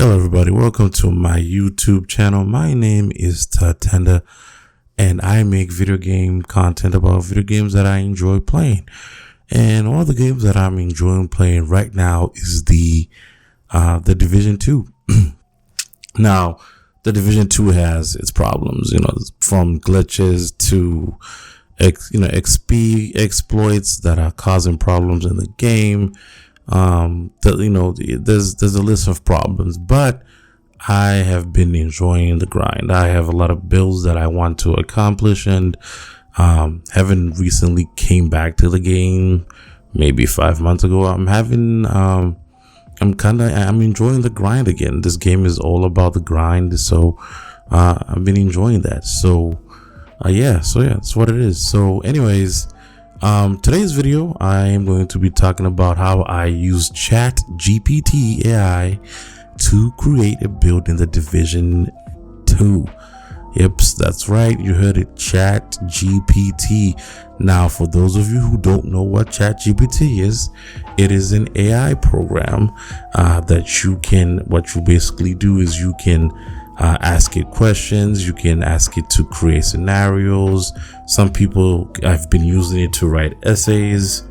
Hello everybody, welcome to my YouTube channel. My name is Tatenda and I make video game content about video games that I enjoy playing. And one of the games that I'm enjoying playing right now is the Division 2. Now, the Division 2 has its problems, from glitches to XP exploits that are causing problems in the game. There's a list of problems, but I have been enjoying the grind. I have a lot of builds that I want to accomplish, and haven't recently came back to the game maybe 5 months ago. I'm enjoying the grind again. This game is all about the grind, so I've been enjoying that. So that's what it is. So anyways, today's video, I am going to be talking about how I use ChatGPT AI to create a build in the Division 2. Yep, that's right. You heard it, ChatGPT. Now, for those of you who don't know what ChatGPT is, it is an AI program what you basically do is you can ask it questions. You can ask it to create scenarios. Some people have been using it to write essays,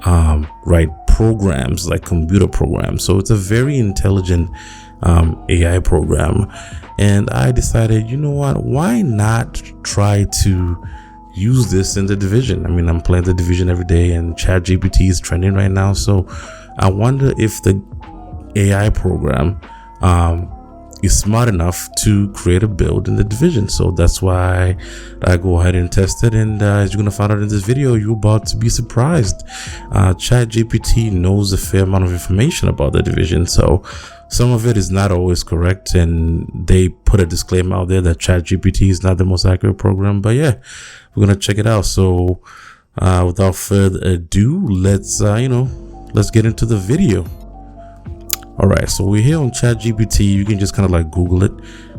write programs like computer programs. So it's a very intelligent AI program. And I decided, you know what, why not try to use this in the Division? I mean, I'm playing the Division every day and ChatGPT is trending right now. So I wonder if the AI program is smart enough to create a build in the Division. So that's why I go ahead and test it, and as you're gonna find out in this video, you're about to be surprised. ChatGPT knows a fair amount of information about the Division, so some of it is not always correct, and they put a disclaimer out there that ChatGPT is not the most accurate program. But yeah, we're gonna check it out. So without further ado, let's get into the video. All right, so we're here on ChatGPT. You can just kind of like Google it,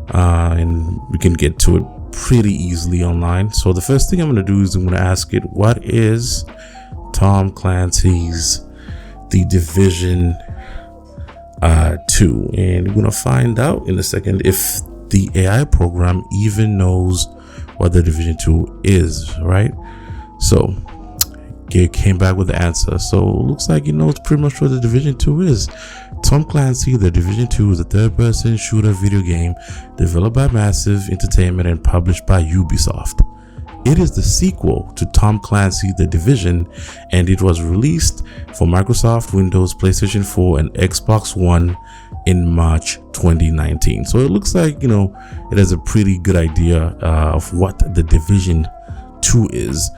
and we can get to it pretty easily online. So the first thing I'm going to do is I'm going to ask it, what is Tom Clancy's The Division 2? And we're going to find out in a second if the AI program even knows what the Division 2 is, right? So it came back with the answer. So it looks like it's pretty much what the Division 2 is. Tom Clancy, The Division 2 is a third-person shooter video game developed by Massive Entertainment and published by Ubisoft. It is the sequel to Tom Clancy, The Division, and it was released for Microsoft Windows, PlayStation 4, and Xbox One in March 2019. So it looks like, it has a pretty good idea of what the Division 2 is.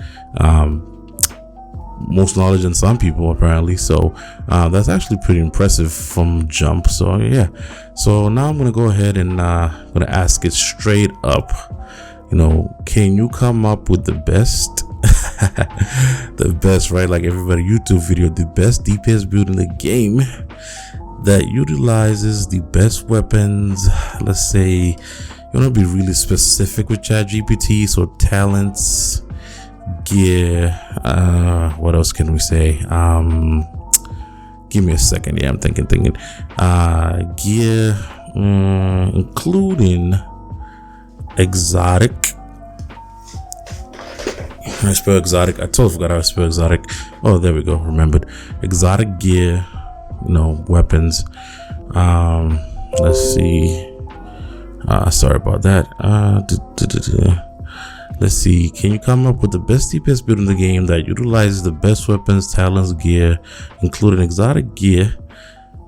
Most knowledge than some people apparently, so that's actually pretty impressive from jump. So yeah, so now I'm gonna go ahead and I'm gonna ask it straight up, can you come up with the best the best, right, like everybody YouTube video, the best DPS build in the game that utilizes the best weapons. Let's say you want to be really specific with ChatGPT, so talents, gear, what else can we say? Give me a second. Yeah, I'm thinking gear, including exotic. I spell exotic. I totally forgot how to spell exotic. Oh, there we go, remembered. Exotic gear, weapons. Let's see, sorry about that. Let's see, can you come up with the best DPS build in the game that utilizes the best weapons, talents, gear, including exotic gear?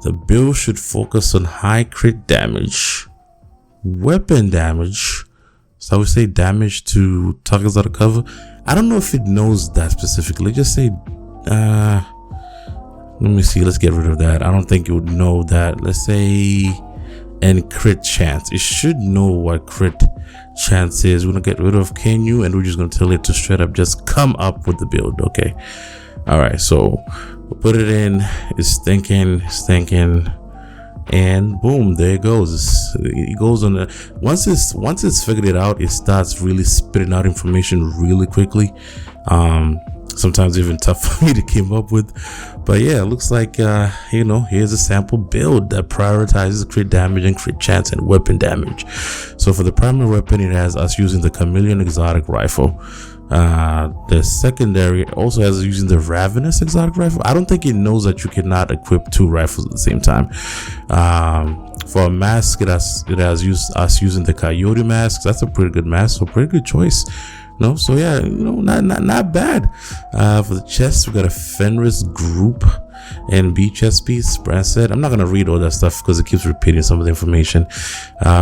The build should focus on high crit damage, weapon damage. So I would say damage to targets out of cover. I don't know if it knows that specifically. Just say, let me see, let's get rid of that. I don't think it would know that. Let's say, and crit chance. It should know what crit chance is. We're gonna get rid of can you, and we're just gonna tell it to straight up just come up with the build. Okay, all right, so we'll put it in. It's thinking, and boom, there it goes. It goes on once it's figured it out, it starts really spitting out information really quickly. sometimes even tough for me to keep up with. But yeah, it looks like here's a sample build that prioritizes crit damage and crit chance and weapon damage. So for the primary weapon, it has us using the Chameleon exotic rifle. The secondary also has us using the Ravenous exotic rifle. I don't think it knows that you cannot equip 2 rifles at the same time. For a mask, it has us using the Coyote mask. That's a pretty good mask, so pretty good choice. So yeah, not bad. For the chest, we got a Fenris group and B chest piece. Brand said, I'm not gonna read all that stuff because it keeps repeating some of the information.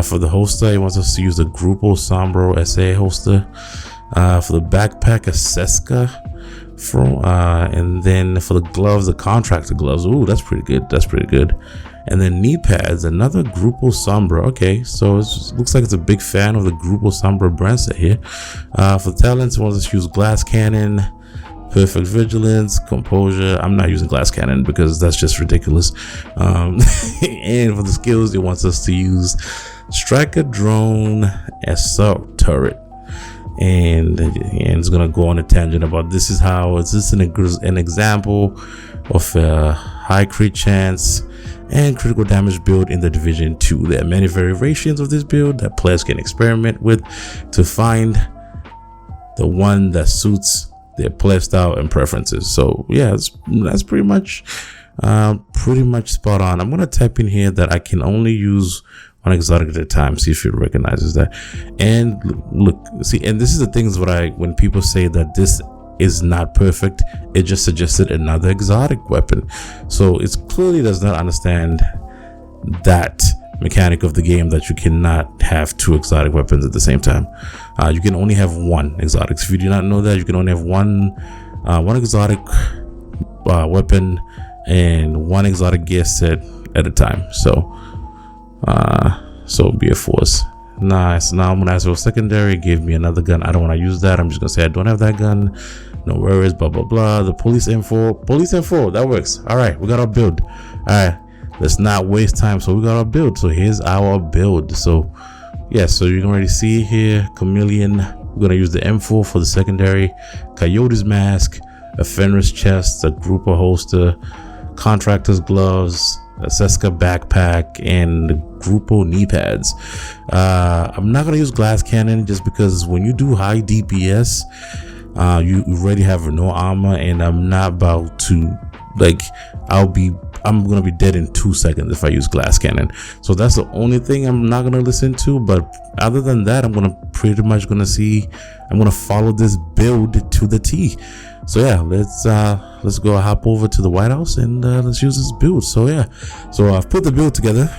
For the holster, he wants us to use the Grupo Sombro SA holster. For the backpack, a Seska and then for the gloves, the contractor gloves. Ooh, that's pretty good. And then knee pads, another Grupo Sombra. Okay, so it looks like it's a big fan of the Grupo Sombra brand set here. For the talents, it wants us to use glass cannon, perfect vigilance, composure. I'm not using glass cannon because that's just ridiculous. And for the skills, it wants us to use striker drone, assault turret. And it's gonna go on a tangent about this is an example of a high crit chance and critical damage build in the Division 2. There are many variations of this build that players can experiment with to find the one that suits their playstyle and preferences. So yeah, that's pretty much spot on. I'm gonna type in here that I can only use one exotic at a time, see if it recognizes that. And look, see, and this is the things when people say that this is not perfect, it just suggested another exotic weapon. So it clearly does not understand that mechanic of the game that you cannot have 2 exotic weapons at the same time. You can only have 1 exotic. So if you do not know that, you can only have one exotic weapon and 1 exotic gear set at a time. So be a force. Nice. Now I'm gonna ask for a secondary. It gave me another gun. I don't want to use that. I'm just gonna say I don't have that gun. No worries. Blah blah blah. The police M4. That works. All right, we got our build. All right, let's not waste time. So we got our build. So here's our build. So yeah, so you can already see here, Chameleon. We're gonna use the M4 for the secondary, Coyote's mask, a Fenris chest, a Grupo holster, contractor's gloves, a Seska backpack, and the Grupo knee pads. I'm not gonna use glass cannon just because when you do high DPS, you already have no armor, and I'm not about to I'm gonna be dead in 2 seconds if I use glass cannon. So that's the only thing I'm not gonna listen to. But other than that, I'm gonna follow this build to the T. So yeah, let's go hop over to the White House and let's use this build. So yeah, so I've put the build together,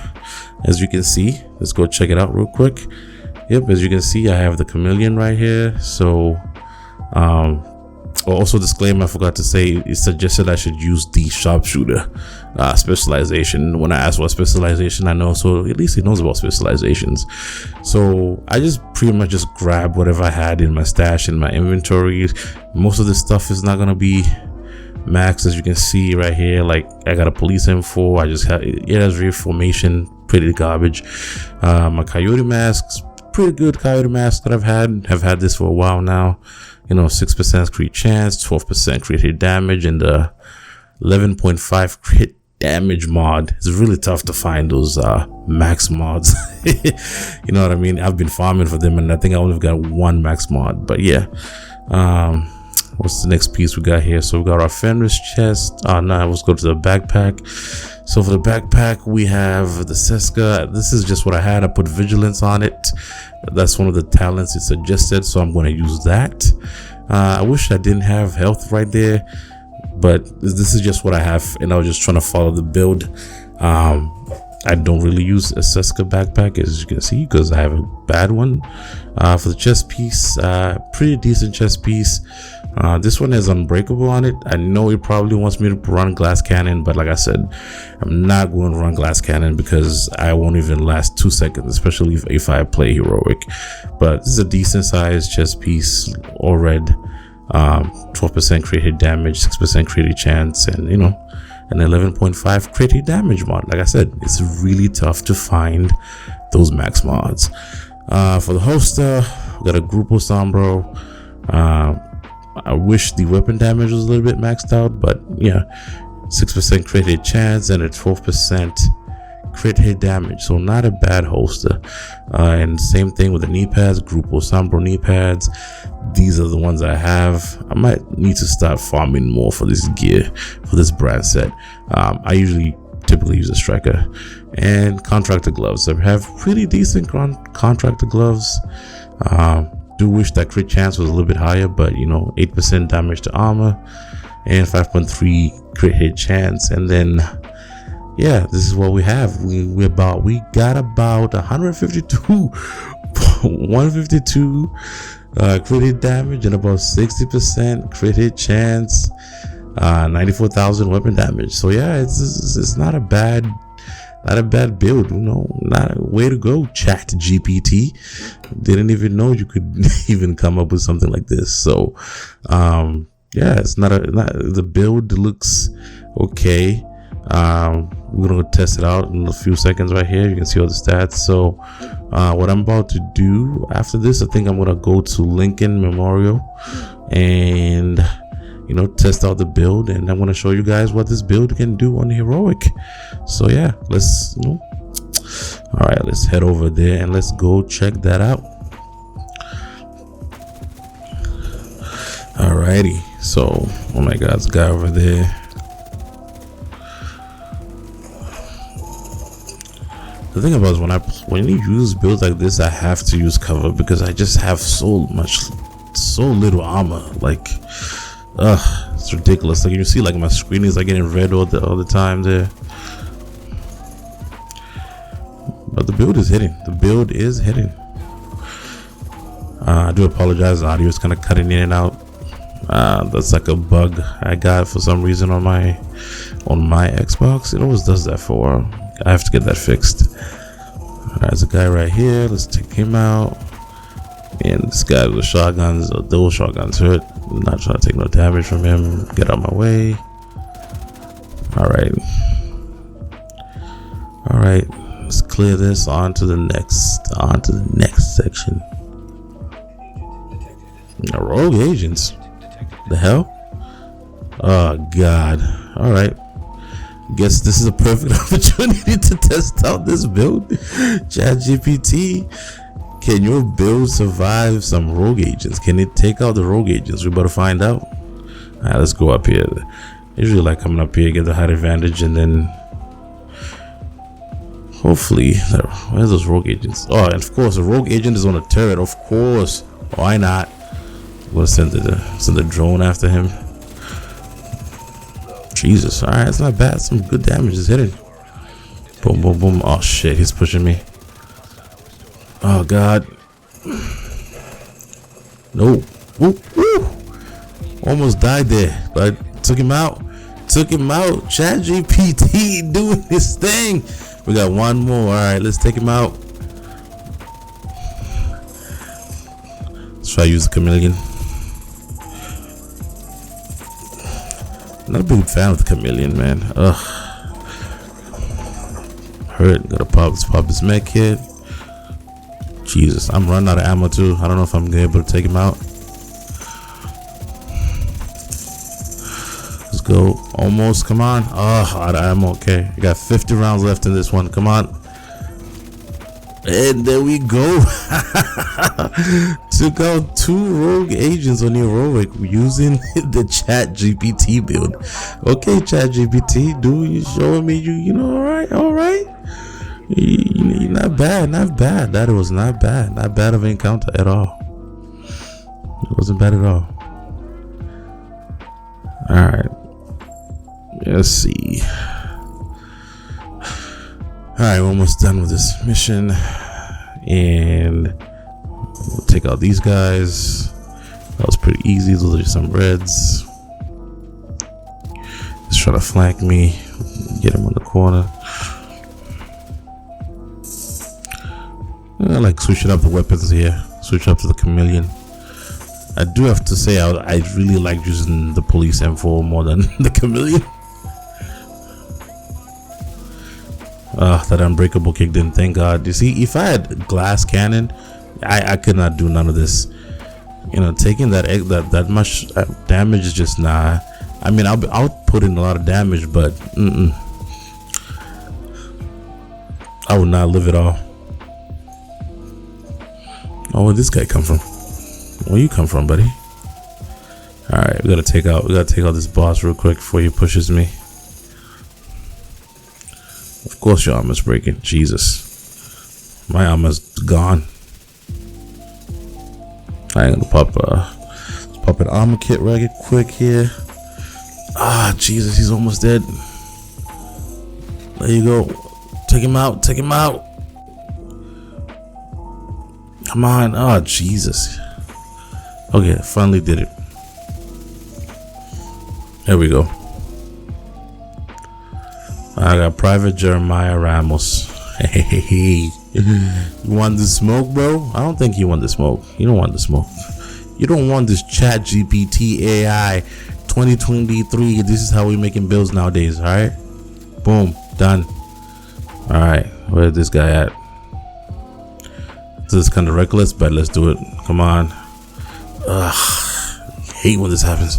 as you can see. Let's go check it out real quick. Yep, as you can see, I have the Chameleon right here. So also disclaimer, I forgot to say, it suggested I should use the sharpshooter specialization. When I asked what specialization I know, so at least he knows about specializations. So I just pretty much just grabbed whatever I had in my stash, in my inventory. Most of this stuff is not gonna be max, as you can see right here. Like, I got a police M4. I just had it has reformation, pretty garbage. My Coyote mask's pretty good. Coyote mask that I've had this for a while now. 6% crit chance, 12% crit hit damage, and the 11.5 crit damage mod. It's really tough to find those max mods. You know what I mean? I've been farming for them, and I think I only got 1 max mod. But yeah, what's the next piece we got here? So we got our Fenris chest. Now let's go to the backpack. So for the backpack, we have the Seska. This is just what I had. I put vigilance on it. That's one of the talents it suggested, so I'm going to use that. I wish I didn't have health right there, but this is just what I have, and I was just trying to follow the build. I don't really use a Seska backpack, as you can see, because I have a bad one. For the chest piece, pretty decent chest piece. This one is unbreakable on it. I know it probably wants me to run glass cannon, but like I said, I'm not going to run glass cannon because I won't even last 2 seconds, especially if I play heroic. But this is a decent sized chest piece, all red, 12% crit hit damage, 6% crit hit chance, and an 11.5 crit hit damage mod. Like I said, it's really tough to find those max mods. For the holster, we got a Grupo Sombro. I wish the weapon damage was a little bit maxed out, but yeah, 6% crit hit chance and a 12% crit hit damage, so not a bad holster. And same thing with the knee pads, Grupo Sambro knee pads. These are the ones I have. I might need to start farming more for this gear, for this brand set. I typically use a striker. And contractor gloves. I have pretty decent contractor gloves. Do wish that crit chance was a little bit higher, but 8% damage to armor and 5.3 crit hit chance. And then yeah, this is what we have. We got about 152 crit hit damage and about 60% crit hit chance, 94,000 weapon damage. So yeah, it's not a bad build, not a way to go. ChatGPT didn't even know you could even come up with something like this. So yeah, the build looks okay. We're gonna test it out in a few seconds. Right here you can see all the stats. So what I'm about to do after this, I think I'm gonna go to Lincoln Memorial and test out the build, and I'm gonna show you guys what this build can do on the heroic. So yeah, let's all right, let's head over there and let's go check that out. Alrighty, so oh my god, this guy over there. The thing about it is when you use builds like this, I have to use cover because I just have so little armor. Like, it's ridiculous. Like you see, like my screen is like getting red all the time there. But the build is hitting. I do apologize. The audio is kind of cutting in and out. That's like a bug I got for some reason on my Xbox. It always does that for a while. I have to get that fixed. There's a guy right here. Let's take him out. And this guy with shotguns, those shotguns hurt. I'm not trying to take no damage from him. Get out of my way. All right. Let's clear this on to the next section. Now, rogue agents. The hell? Oh god. All right. Guess this is a perfect opportunity to test out this build. ChatGPT, can your build survive some rogue agents? Can it take out the rogue agents? We better find out. All right, let's go up here. Usually like coming up here, get the height advantage, and then hopefully, where's those rogue agents? Oh, and of course, a rogue agent is on a turret. Of course, why not? We'll send the drone after him. Jesus, all right, it's not bad. Some good damage is hitting. Boom, boom, boom. Oh shit, he's pushing me. Oh god. No. Woo, woo. Almost died there, but I took him out. ChatGPT doing his thing. We got one more. All right, let's take him out. Let's try to use the chameleon. Not a big fan of the chameleon, man. Ugh. Hurt. Gotta pop this mech kit. Jesus, I'm running out of ammo too. I don't know if I'm gonna be able to take him out. Let's go. Almost. Come on. Oh, out of ammo. Okay. I got 50 rounds left in this one. Come on. And there we go. Took out 2 rogue agents on the heroic using the ChatGPT build. Okay, ChatGPT, dude, you showing me you all right. You're not bad. That was not bad. Not bad of an encounter at all. It wasn't bad at all. All right. Let's see. Alright, we're almost done with this mission, and we'll take out these guys. That was pretty easy. Those are just some reds. Just try to flank me, get him on the corner. I like switching up the weapons here. Switch up to the chameleon. I do have to say I really like using the police M4 more than the chameleon. That unbreakable kicked in, thank god. You see, if I had glass cannon, I could not do none of this. You know, taking that much damage is just nah. I mean, I'll put in a lot of damage, but I would not live it all. Oh, where'd this guy come from? Where you come from, buddy? All right, we gotta take out this boss real quick before he pushes me. Of course, your armor's breaking. Jesus, my armor's gone. I ain't gonna pop an armor kit right quick here. Ah, Jesus, he's almost dead. There you go. Take him out. Take him out. Come on. Oh, Jesus. Okay, finally did it. There we go. I got Private Jeremiah Ramos. Hey. You want the smoke, bro? I don't think you want the smoke. You don't want the smoke. You don't want this ChatGPT AI 2023. This is how we making builds nowadays. All right. Boom. Done. All right. Where's this guy at? This is kind of reckless, but let's do it. Come on. Ugh. Hate when this happens.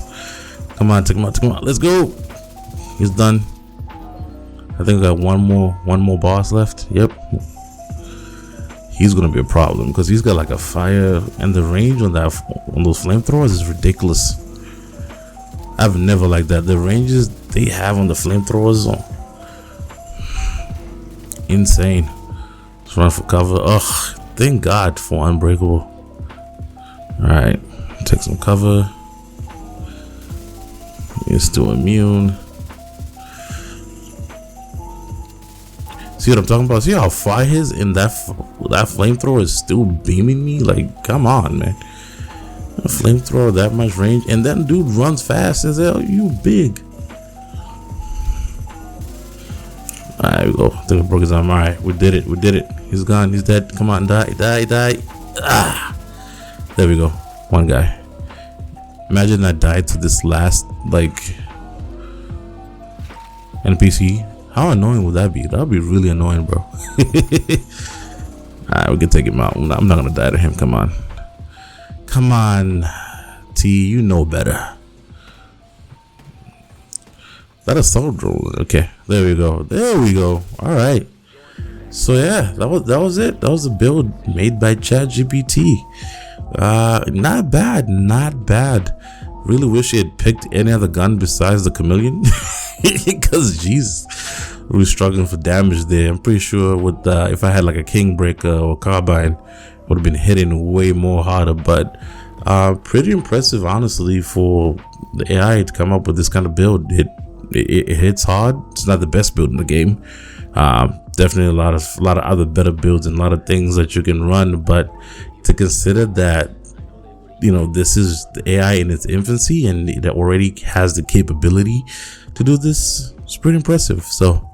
Come on. Take him out. Take him out. Let's go. He's done. I think we got one more boss left. Yep. He's gonna be a problem because he's got like a fire, and the range on those flamethrowers is ridiculous. I've never liked that. The ranges they have on the flamethrowers are insane. Just run for cover. Ugh, thank God for Unbreakable. Alright, take some cover. You're still immune. See what I'm talking about? See how far his in that flamethrower is still beaming me? Like, come on, man. A flamethrower that much range, and that dude runs fast as hell. You big. Alright, we go. I think we broke his arm. Alright, we did it. We did it. He's gone. He's dead. Come on, die. Ah, there we go. One guy. Imagine I died to this last like NPC. How annoying would that be? That would be really annoying, bro. Alright, we can take him out. I'm not gonna die to him. Come on. Come on, T. You know better. That is so droll. Okay, there we go. There we go. Alright. So yeah, that was it. That was a build made by ChatGPT. Not bad. Not bad. Really wish he had picked any other gun besides the chameleon. Because Jesus, really struggling for damage there. I'm pretty sure with if I had like a king breaker or carbine, would have been hitting way more harder. But pretty impressive, honestly, for the AI to come up with this kind of build. It hits hard. It's not the best build in the game. Definitely a lot of other better builds and a lot of things that you can run. But to consider that, you know, this is the AI in its infancy and it already has the capability to do this, it's pretty impressive. So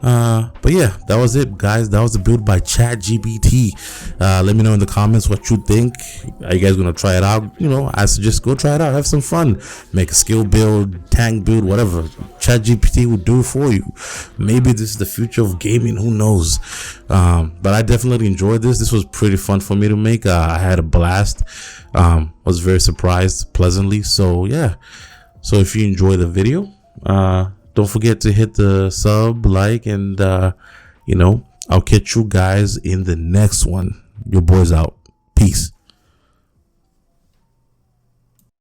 but yeah, that was it, guys. That was the build by ChatGPT. Let me know in the comments what you think. Are you guys gonna try it out? You know, I suggest go try it out, have some fun, make a skill build, tank build, whatever. ChatGPT will do it for you. Maybe this is the future of gaming, who knows. But I definitely enjoyed this was pretty fun for me to make. I had a blast. Was very surprised pleasantly. So yeah, so if you enjoy the video, don't forget to hit the sub, like, and you know, I'll catch you guys in the next one. Your boy's out. Peace.